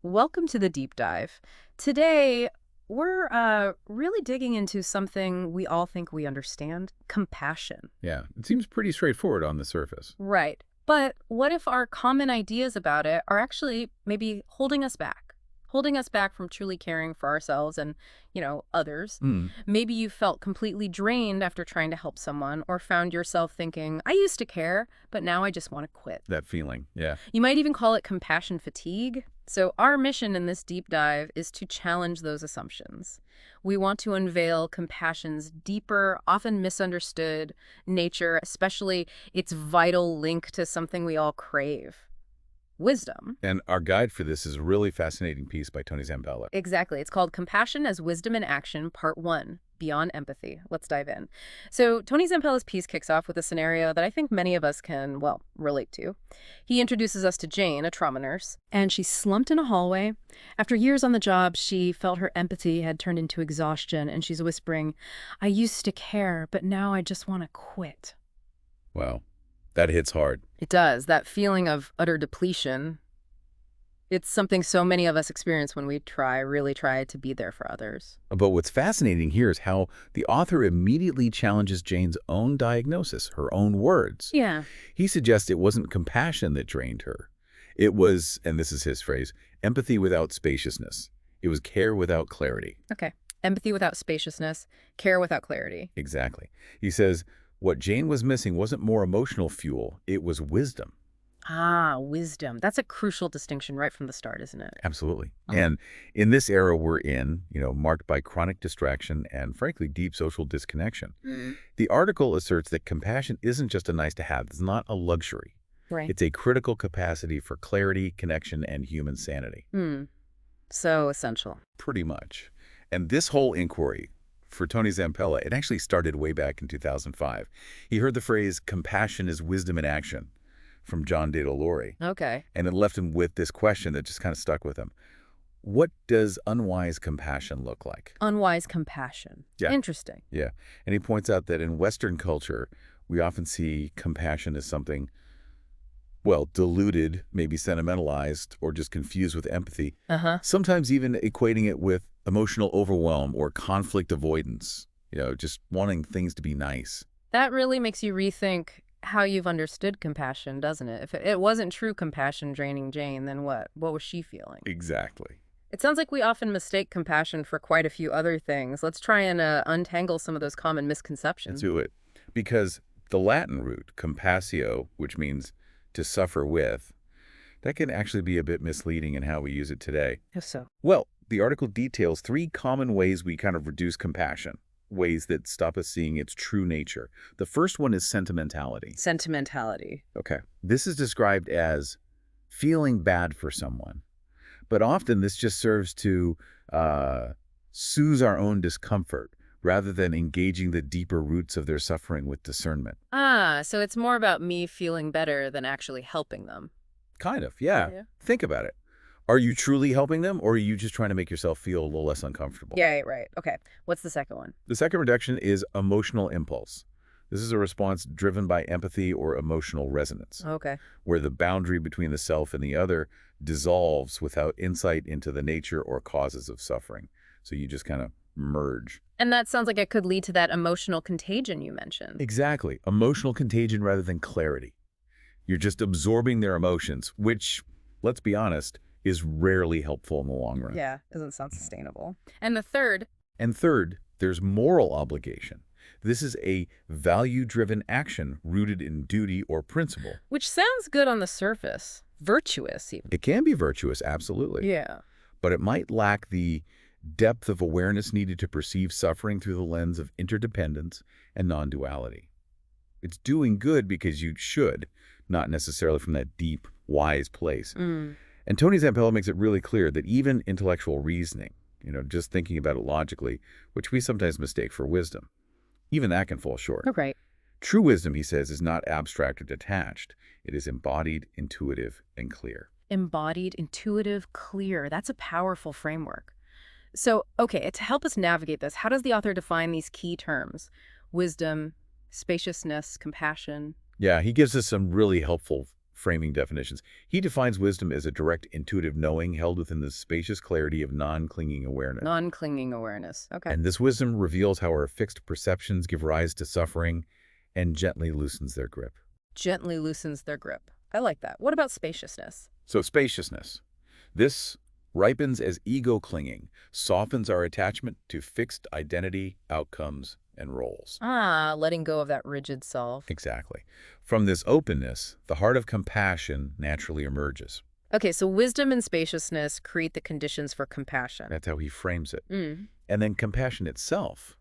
Welcome to the deep dive. Today, we're really digging into something we all think we understand, compassion. Yeah, it seems pretty straightforward on the surface. Right. But what if our common ideas about it are actually maybe holding us back? Holding us back from truly caring for ourselves and, others. Mm, Maybe you felt completely drained after trying to help someone or found yourself thinking, I used to care, but now I just want to quit. that feeling, yeah. You might even call it compassion fatigue. So, our mission in this deep dive is to challenge those assumptions. We want to unveil compassion's deeper, often misunderstood nature, especially its vital link to something we all crave: wisdom. And our guide for this is a really fascinating piece by Tony Zampella. Exactly. It's called Compassion as Wisdom in Action, Part 1, Beyond Empathy. Let's dive in. So, Tony Zampella's piece kicks off with a scenario that I think many of us can, well, relate to. He introduces us to Jane, a trauma nurse, and she's slumped in a hallway. After years on the job, she felt her empathy had turned into exhaustion, and she's whispering, I used to care, but now I just want to quit. Wow, that hits hard. It does. That feeling of utter depletion. It's something so many of us experience when we really try to be there for others. But what's fascinating here is how the author immediately challenges Jane's own diagnosis, her own words. Yeah. He suggests it wasn't compassion that drained her. It was, and this is his phrase, empathy without spaciousness. It was care without clarity. Okay. Empathy without spaciousness, care without clarity. Exactly. He says, what Jane was missing wasn't more emotional fuel, it was wisdom. Ah, wisdom. That's a crucial distinction right from the start, isn't it? Absolutely. Uh-huh. And in this era we're in, marked by chronic distraction and, frankly, deep social disconnection, the article asserts that compassion isn't just a nice to have. It's not a luxury. Right. It's a critical capacity for clarity, connection, and human sanity. So essential. Pretty much. And this whole inquiry, for Tony Zampella, it actually started way back in 2005. He heard the phrase, compassion is wisdom in action, from John de Dolore. Okay. And it left him with this question that just kind of stuck with him. What does unwise compassion look like? Unwise compassion. Yeah. Interesting. Yeah. And he points out that in Western culture, we often see compassion as something, well, diluted, maybe sentimentalized, or just confused with empathy. Sometimes even equating it with emotional overwhelm or conflict avoidance, just wanting things to be nice. That really makes you rethink how you've understood compassion, doesn't it? If it wasn't true compassion draining Jane, then what? What was she feeling? Exactly. It sounds like we often mistake compassion for quite a few other things. Let's try and untangle some of those common misconceptions. Let's do it. Because the Latin root, compassio, which means to suffer with, that can actually be a bit misleading in how we use it today. How so? Well, the article details 3 common ways we kind of reduce compassion, ways that stop us seeing its true nature. The first one is sentimentality. Sentimentality. Okay. This is described as feeling bad for someone. But often this just serves to soothe our own discomfort rather than engaging the deeper roots of their suffering with discernment. Ah, so it's more about me feeling better than actually helping them. Kind of, yeah. Yeah. Think about it. Are you truly helping them, or are you just trying to make yourself feel a little less uncomfortable? Yeah, right. Okay. What's the second one? The second reduction is emotional impulse. This is a response driven by empathy or emotional resonance, Okay. where the boundary between the self and the other dissolves without insight into the nature or causes of suffering. So you just kind of merge. And that sounds like it could lead to that emotional contagion you mentioned. Exactly. Emotional contagion rather than clarity. You're just absorbing their emotions, which, let's be honest, is rarely helpful in the long run. Yeah, doesn't sound sustainable. And the third? And third, there's moral obligation. This is a value-driven action rooted in duty or principle. Which sounds good on the surface. Virtuous, even. It can be virtuous, absolutely. Yeah. But it might lack the depth of awareness needed to perceive suffering through the lens of interdependence and non-duality. It's doing good because you should, not necessarily from that deep, wise place. And Tony Zampella makes it really clear that even intellectual reasoning, just thinking about it logically, which we sometimes mistake for wisdom, even that can fall short. Okay. True wisdom, he says, is not abstract or detached. It is embodied, intuitive, and clear. Embodied, intuitive, clear. That's a powerful framework. So, okay, to help us navigate this, how does the author define these key terms? Wisdom, spaciousness, compassion. Yeah, he gives us some really helpful framing definitions. He defines wisdom as a direct intuitive knowing held within the spacious clarity of non-clinging awareness. Non-clinging awareness. Okay. And this wisdom reveals how our fixed perceptions give rise to suffering and gently loosens their grip. Gently loosens their grip. I like that. What about spaciousness? So spaciousness. This ripens as ego clinging, softens our attachment to fixed identity, outcomes, and roles. Ah, letting go of that rigid self. Exactly. From this openness, the heart of compassion naturally emerges. Okay, so wisdom and spaciousness create the conditions for compassion. That's how he frames it. Mm. And then compassion itself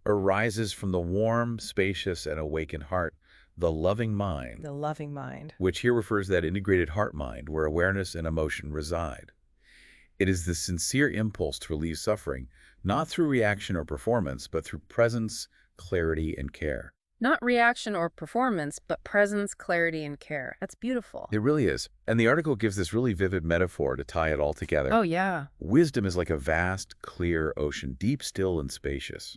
arises from the warm, spacious, and awakened heart, the loving mind, The loving mind. which here refers to that integrated heart-mind where awareness and emotion reside. It is the sincere impulse to relieve suffering, not through reaction or performance, but through presence, clarity, and care. Not reaction or performance, but presence, clarity, and care. That's beautiful. It really is. And the article gives this really vivid metaphor to tie it all together. Oh, yeah. Wisdom is like a vast, clear ocean, deep, still, and spacious.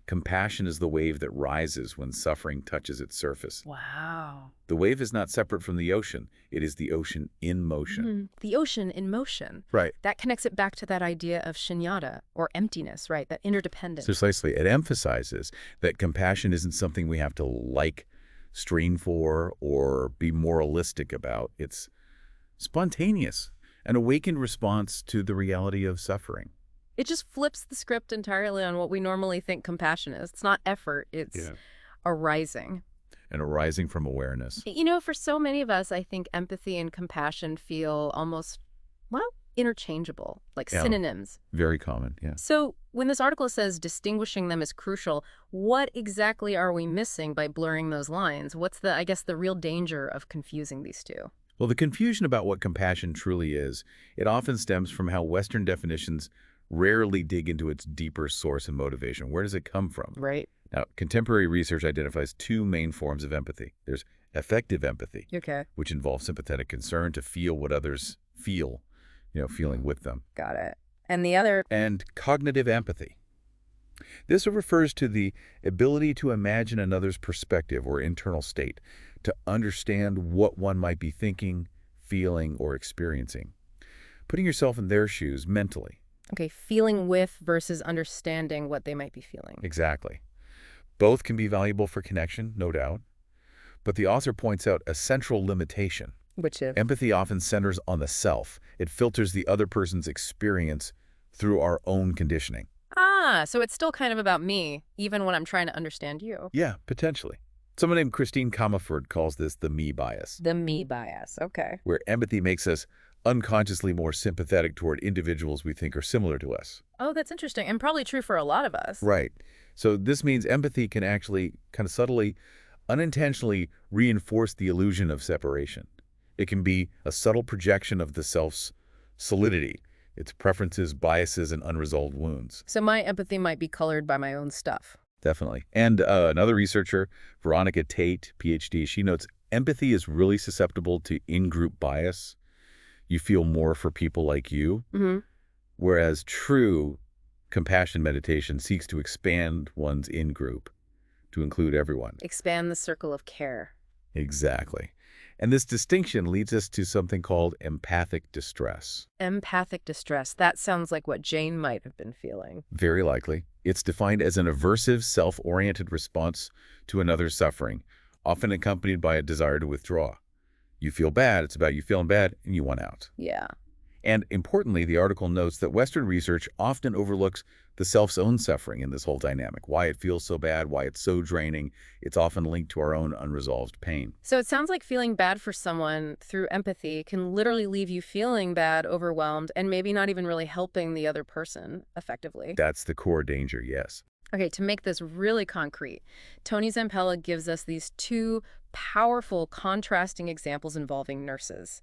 Compassion is the wave that rises when suffering touches its surface. Wow. The wave is not separate from the ocean. It is the ocean in motion. The ocean in motion. Right. That connects it back to that idea of shunyata, or emptiness, right? That interdependence. Precisely. It emphasizes that compassion isn't something we have to strain for, or be moralistic about. It's spontaneous, an awakened response to the reality of suffering. It just flips the script entirely on what we normally think compassion is. It's not effort, it's arising. And arising from awareness. You know, for so many of us, I think empathy and compassion feel almost, well, interchangeable, like synonyms. Very common, yeah. So when this article says distinguishing them is crucial, what exactly are we missing by blurring those lines? What's I guess, the real danger of confusing these two? Well, the confusion about what compassion truly is, it often stems from how Western definitions rarely dig into its deeper source and motivation. Where does it come from? Right. Now, contemporary research identifies two main forms of empathy. There's affective empathy, Okay. which involves sympathetic concern to feel what others feel, feeling with them. Got it. And the other? And cognitive empathy. This refers to the ability to imagine another's perspective or internal state, to understand what one might be thinking, feeling, or experiencing. Putting yourself in their shoes mentally. Okay, feeling with versus understanding what they might be feeling. Exactly. Both can be valuable for connection, no doubt. But the author points out a central limitation. Which is? Empathy often centers on the self. It filters the other person's experience through our own conditioning. Ah, so it's still kind of about me, even when I'm trying to understand you. Yeah, potentially. Someone named Christine Comerford calls this the me bias. The me bias, okay. Where empathy makes us unconsciously more sympathetic toward individuals we think are similar to us. Oh, that's interesting, and probably true for a lot of us. Right. So this means empathy can actually kind of subtly, unintentionally reinforce the illusion of separation. It can be a subtle projection of the self's solidity, its preferences, biases, and unresolved wounds. So my empathy might be colored by my own stuff. Definitely. And another researcher, Veronica Tate, PhD, she notes empathy is really susceptible to in-group bias. You feel more for people like you, whereas true compassion meditation seeks to expand one's in-group to include everyone. Expand the circle of care. Exactly. And this distinction leads us to something called empathic distress. Empathic distress. That sounds like what Jane might have been feeling. Very likely. It's defined as an aversive, self-oriented response to another's suffering, often accompanied by a desire to withdraw. You feel bad, it's about you feeling bad, and you want out. Yeah. And importantly, the article notes that Western research often overlooks the self's own suffering in this whole dynamic, why it feels so bad, why it's so draining. It's often linked to our own unresolved pain. So it sounds like feeling bad for someone through empathy can literally leave you feeling bad, overwhelmed, and maybe not even really helping the other person effectively. That's the core danger, yes. Okay, to make this really concrete, Tony Zampella gives us these two powerful, contrasting examples involving nurses.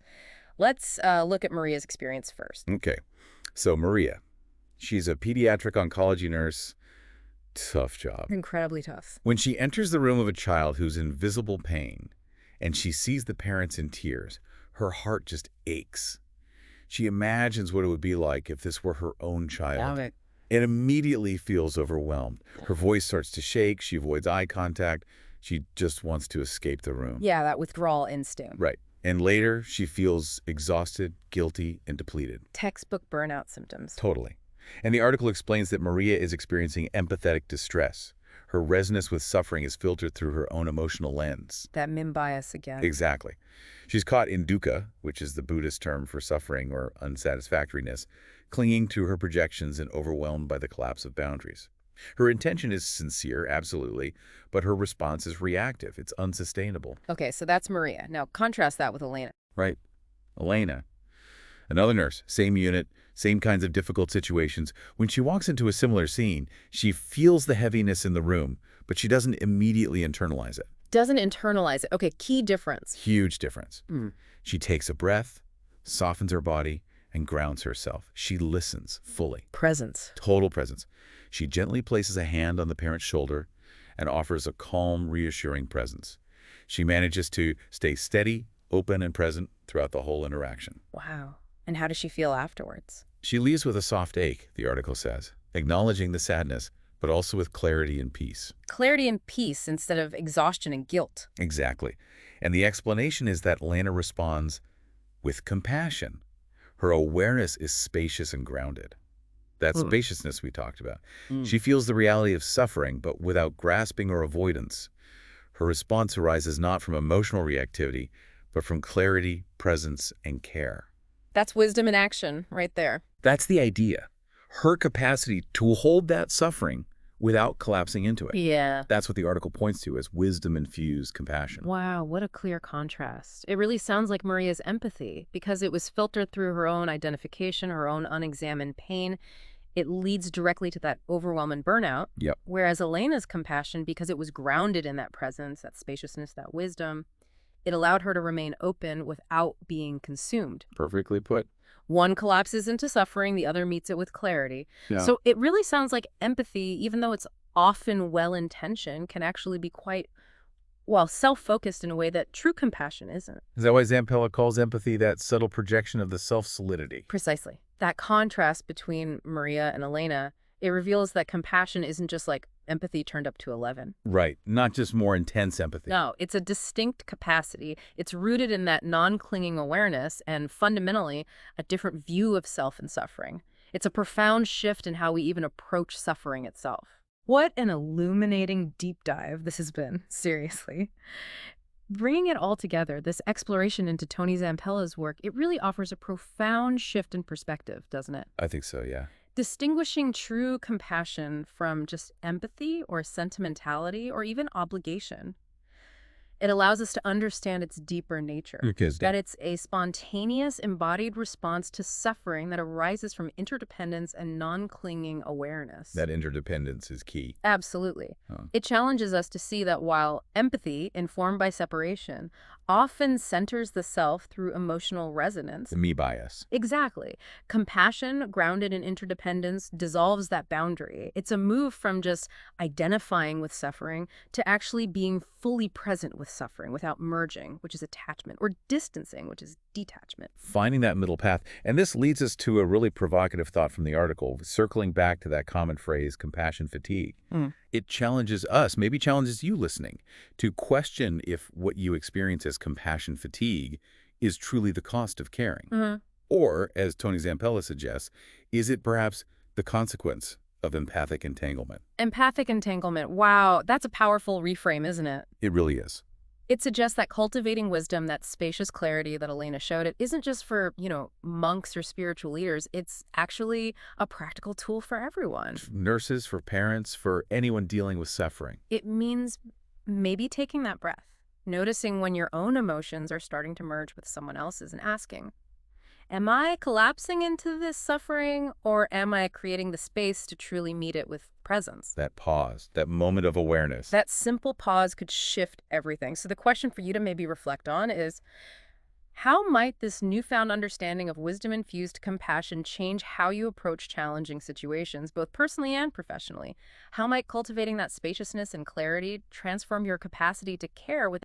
Let's look at Maria's experience first. Okay, so Maria, she's a pediatric oncology nurse. Tough job. Incredibly tough. When she enters the room of a child who's in visible pain and she sees the parents in tears, her heart just aches. She imagines what it would be like if this were her own child. It immediately feels overwhelmed. Her voice starts to shake. She avoids eye contact. She just wants to escape the room. Yeah, that withdrawal instinct. Right. And later, she feels exhausted, guilty, and depleted. Textbook burnout symptoms. Totally. And the article explains that Maria is experiencing empathetic distress. Her resonance with suffering is filtered through her own emotional lens. That Mim bias again. Exactly. She's caught in dukkha, which is the Buddhist term for suffering or unsatisfactoriness, clinging to her projections and overwhelmed by the collapse of boundaries. Her intention is sincere, absolutely, but her response is reactive. It's unsustainable. Okay, so that's Maria. Now contrast that with Elena. Right. Elena, another nurse, same unit, same kinds of difficult situations. When she walks into a similar scene, she feels the heaviness in the room, but she doesn't immediately internalize it. Doesn't internalize it. Okay, key difference. Huge difference. She takes a breath, softens her body, and grounds herself. She listens fully. Presence. Total presence. She gently places a hand on the parent's shoulder and offers a calm, reassuring presence. She manages to stay steady, open, and present throughout the whole interaction. Wow. And how does she feel afterwards? She leaves with a soft ache, the article says, acknowledging the sadness, but also with clarity and peace. Clarity and peace instead of exhaustion and guilt. Exactly. And the explanation is that Lana responds with compassion. Her awareness is spacious and grounded. That spaciousness we talked about. She feels the reality of suffering, but without grasping or avoidance. Her response arises not from emotional reactivity, but from clarity, presence, and care. That's wisdom in action right there. That's the idea. Her capacity to hold that suffering without collapsing into it. Yeah. That's what the article points to as wisdom-infused compassion. Wow, what a clear contrast. It really sounds like Maria's empathy because it was filtered through her own identification, her own unexamined pain. It leads directly to that overwhelming burnout. Yep. Whereas Elena's compassion, because it was grounded in that presence, that spaciousness, that wisdom, it allowed her to remain open without being consumed. Perfectly put. One collapses into suffering, the other meets it with clarity. Yeah. So it really sounds like empathy, even though it's often well-intentioned, can actually be quite, well, self-focused in a way that true compassion isn't. Is that why Zampella calls empathy that subtle projection of the self-solidity? Precisely. That contrast between Maria and Elena, it reveals that compassion isn't just like empathy turned up to 11. Right. Not just more intense empathy. No, it's a distinct capacity. It's rooted in that non-clinging awareness and fundamentally a different view of self and suffering. It's a profound shift in how we even approach suffering itself. What an illuminating deep dive this has been, seriously. Bringing it all together, this exploration into Tony Zampella's work, it really offers a profound shift in perspective, doesn't it? I think so, yeah. Distinguishing true compassion from just empathy or sentimentality or even obligation. It allows us to understand its deeper nature, that it's a spontaneous, embodied response to suffering that arises from interdependence and non-clinging awareness. That interdependence is key. Absolutely. It challenges us to see that while empathy, informed by separation, often centers the self through emotional resonance. The me bias. Exactly. Compassion, grounded in interdependence, dissolves that boundary. It's a move from just identifying with suffering to actually being fully present with suffering without merging, which is attachment, or distancing, which is detachment. Finding that middle path. And this leads us to a really provocative thought from the article, circling back to that common phrase, compassion fatigue. It challenges us, maybe challenges you listening, to question if what you experience as compassion fatigue is truly the cost of caring. Or, as Tony Zampella suggests, is it perhaps the consequence of empathic entanglement? Empathic entanglement. Wow, that's a powerful reframe, isn't it? It really is. It suggests that cultivating wisdom, that spacious clarity that Elena showed, it isn't just for, monks or spiritual leaders. It's actually a practical tool for everyone. Nurses, for parents, for anyone dealing with suffering. It means maybe taking that breath, noticing when your own emotions are starting to merge with someone else's and asking, am I collapsing into this suffering or am I creating the space to truly meet it with presence? That pause, that moment of awareness. That simple pause could shift everything. So the question for you to maybe reflect on is, how might this newfound understanding of wisdom-infused compassion change how you approach challenging situations, both personally and professionally? How might cultivating that spaciousness and clarity transform your capacity to care with